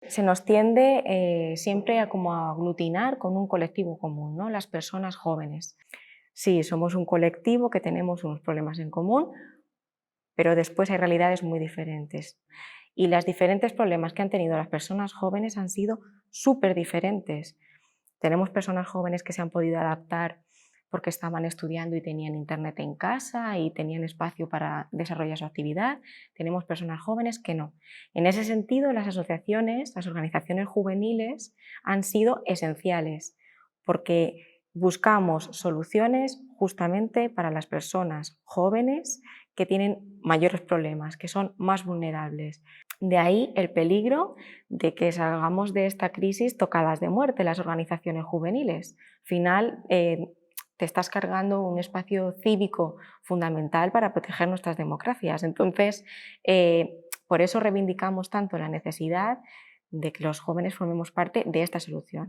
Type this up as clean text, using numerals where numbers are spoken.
Se nos tiende siempre a como a aglutinar con un colectivo común, ¿no? Las personas jóvenes. Sí, somos un colectivo que tenemos unos problemas en común, pero después hay realidades muy diferentes. Y los diferentes problemas que han tenido las personas jóvenes han sido súper diferentes. Tenemos personas jóvenes que se han podido adaptar porque estaban estudiando y tenían internet en casa y tenían espacio para desarrollar su actividad. Tenemos personas jóvenes que no. En ese sentido, las asociaciones, las organizaciones juveniles han sido esenciales porque buscamos soluciones justamente para las personas jóvenes que tienen mayores problemas, que son más vulnerables. De ahí el peligro de que salgamos de esta crisis tocadas de muerte las organizaciones juveniles. Al final, te estás cargando un espacio cívico fundamental para proteger nuestras democracias. Entonces, por eso reivindicamos tanto la necesidad de que los jóvenes formemos parte de esta solución.